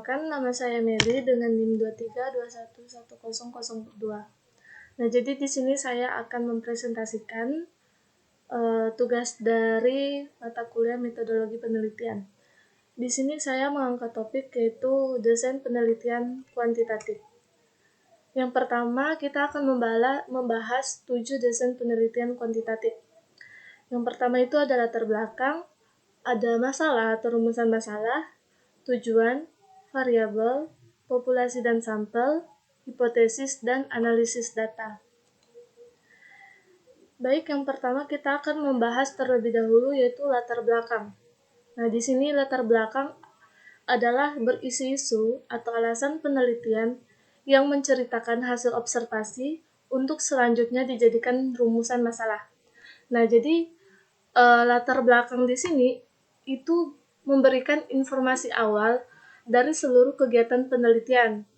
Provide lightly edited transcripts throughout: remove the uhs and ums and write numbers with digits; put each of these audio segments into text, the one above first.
Perkenalkan, nama saya Meli dengan NIM 23211002. Nah, jadi di sini saya akan mempresentasikan tugas dari mata kuliah metodologi penelitian. Di sini saya mengangkat topik yaitu desain penelitian kuantitatif. Yang pertama, kita akan membahas 7 desain penelitian kuantitatif. Yang pertama itu ada latar belakang, ada masalah atau rumusan masalah, tujuan, variabel, populasi dan sampel, hipotesis, dan analisis data. Baik, yang pertama kita akan membahas terlebih dahulu yaitu latar belakang. Nah, di sini latar belakang adalah berisi isu atau alasan penelitian yang menceritakan hasil observasi untuk selanjutnya dijadikan rumusan masalah. Nah, jadi latar belakang di sini itu memberikan informasi awal dari seluruh kegiatan penelitian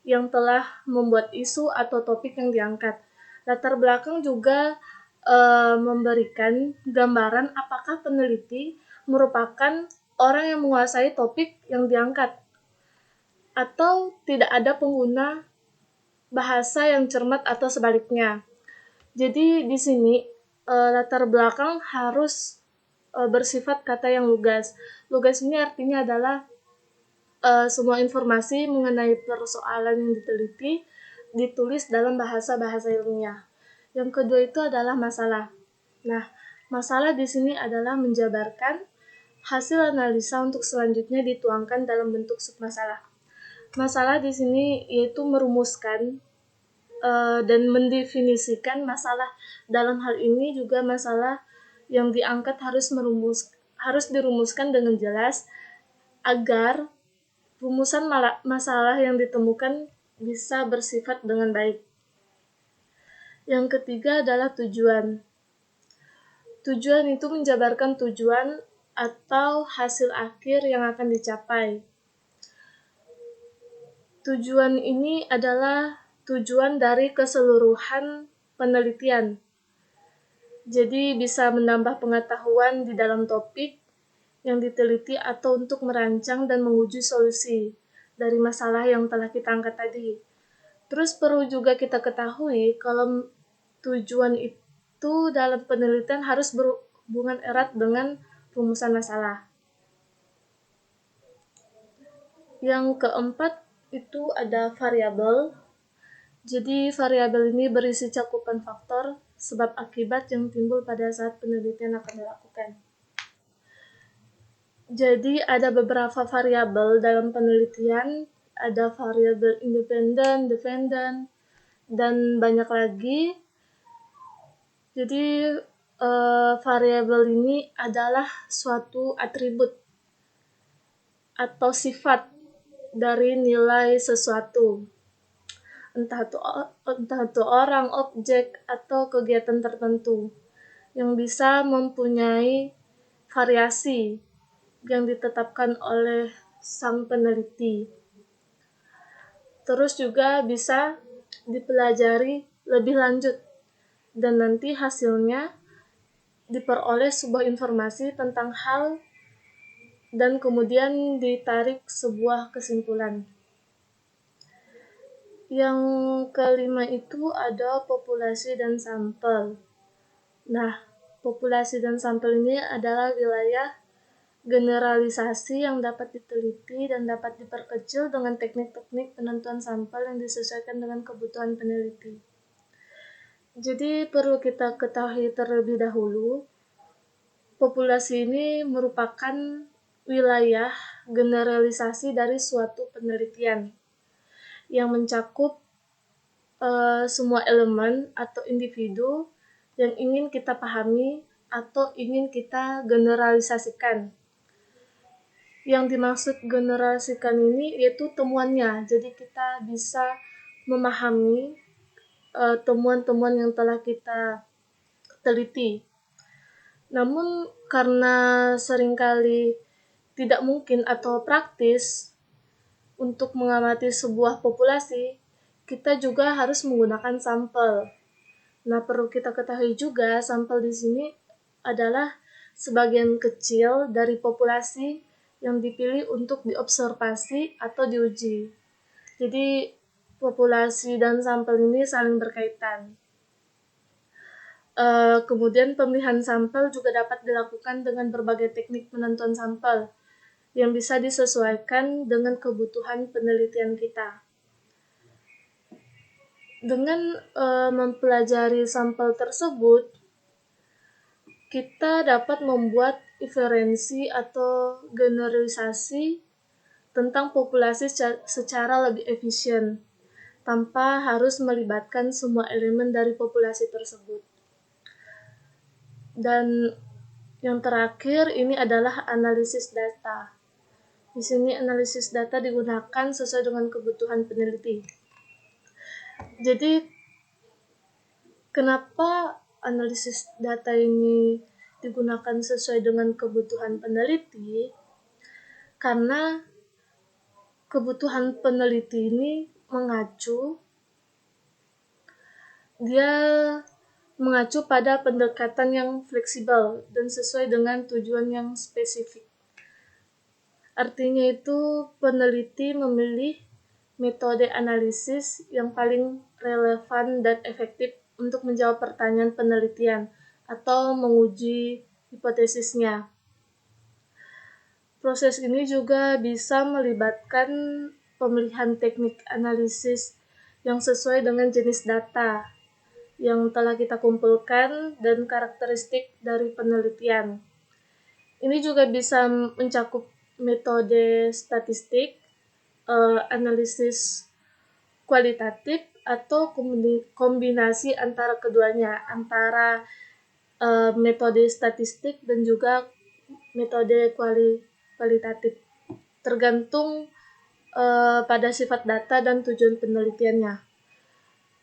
yang telah membuat isu atau topik yang diangkat. Latar belakang juga memberikan gambaran apakah peneliti merupakan orang yang menguasai topik yang diangkat atau tidak ada pengguna bahasa yang cermat atau sebaliknya. Jadi di sini latar belakang harus bersifat kata yang lugas. Lugas ini artinya adalah semua informasi mengenai persoalan yang diteliti ditulis dalam bahasa-bahasa ilmiah. Yang kedua itu adalah masalah. Nah, masalah di sini adalah menjabarkan hasil analisa untuk selanjutnya dituangkan dalam bentuk submasalah. Masalah di sini yaitu merumuskan dan mendefinisikan masalah. Dalam hal ini juga masalah yang diangkat harus dirumuskan dengan jelas agar rumusan masalah yang ditemukan bisa bersifat dengan baik. Yang ketiga adalah tujuan. Tujuan itu menjabarkan tujuan atau hasil akhir yang akan dicapai. Tujuan ini adalah tujuan dari keseluruhan penelitian. Jadi bisa menambah pengetahuan di dalam topik yang diteliti atau untuk merancang dan menguji solusi dari masalah yang telah kita angkat tadi. Terus perlu juga kita ketahui kalau tujuan itu dalam penelitian harus berhubungan erat dengan rumusan masalah. Yang keempat itu ada variabel. Jadi variabel ini berisi cakupan faktor, sebab akibat yang timbul pada saat penelitian akan dilakukan. Jadi ada beberapa variabel dalam penelitian, ada variabel independen, dependent, dan banyak lagi. Jadi variabel ini adalah suatu atribut atau sifat dari nilai sesuatu. Entah itu orang, objek, atau kegiatan tertentu yang bisa mempunyai variasi yang ditetapkan oleh sang peneliti. Terus juga bisa dipelajari lebih lanjut dan nanti hasilnya diperoleh sebuah informasi tentang hal dan kemudian ditarik sebuah kesimpulan. Yang kelima itu ada populasi dan sampel. Nah, populasi dan sampel ini adalah wilayah generalisasi yang dapat diteliti dan dapat diperkecil dengan teknik-teknik penentuan sampel yang disesuaikan dengan kebutuhan peneliti. Jadi perlu kita ketahui terlebih dahulu, populasi ini merupakan wilayah generalisasi dari suatu penelitian yang mencakup semua elemen atau individu yang ingin kita pahami atau ingin kita generalisasikan. Yang dimaksud generalisasikan ini yaitu temuannya. Jadi kita bisa memahami temuan-temuan yang telah kita teliti. Namun karena seringkali tidak mungkin atau praktis untuk mengamati sebuah populasi, kita juga harus menggunakan sampel. Nah, perlu kita ketahui juga sampel di sini adalah sebagian kecil dari populasi yang dipilih untuk diobservasi atau diuji. Jadi populasi dan sampel ini saling berkaitan. Kemudian pemilihan sampel juga dapat dilakukan dengan berbagai teknik penentuan sampel yang bisa disesuaikan dengan kebutuhan penelitian kita. Dengan mempelajari sampel tersebut, kita dapat membuat inferensi atau generalisasi tentang populasi secara lebih efisien, tanpa harus melibatkan semua elemen dari populasi tersebut. Dan yang terakhir ini adalah analisis data. Di sini analisis data digunakan sesuai dengan kebutuhan peneliti. Jadi kenapa analisis data ini digunakan sesuai dengan kebutuhan peneliti? Karena kebutuhan peneliti ini mengacu pada pendekatan yang fleksibel dan sesuai dengan tujuan yang spesifik. Artinya itu peneliti memilih metode analisis yang paling relevan dan efektif untuk menjawab pertanyaan penelitian atau menguji hipotesisnya. Proses ini juga bisa melibatkan pemilihan teknik analisis yang sesuai dengan jenis data yang telah kita kumpulkan dan karakteristik dari penelitian. Ini juga bisa mencakup metode statistik, analisis kualitatif, atau kombinasi antara keduanya, antara metode statistik dan juga metode kualitatif, tergantung pada sifat data dan tujuan penelitiannya.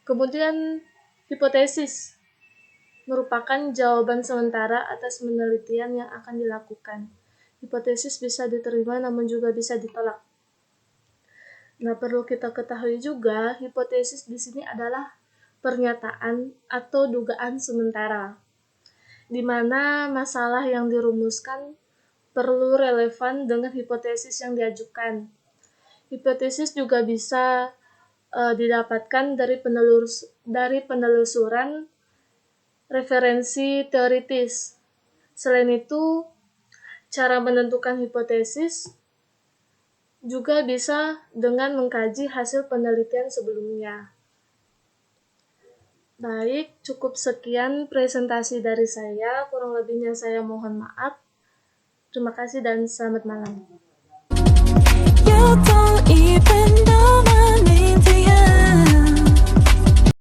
Kemudian hipotesis merupakan jawaban sementara atas penelitian yang akan dilakukan. Hipotesis bisa diterima namun juga bisa ditolak. Nah, perlu kita ketahui juga, hipotesis di sini adalah pernyataan atau dugaan sementara, di mana masalah yang dirumuskan perlu relevan dengan hipotesis yang diajukan. Hipotesis juga bisa didapatkan dari penelusuran referensi teoritis. Selain itu, cara menentukan hipotesis juga bisa dengan mengkaji hasil penelitian sebelumnya. Baik, cukup sekian presentasi dari saya. Kurang lebihnya saya mohon maaf. Terima kasih dan selamat malam. You don't even know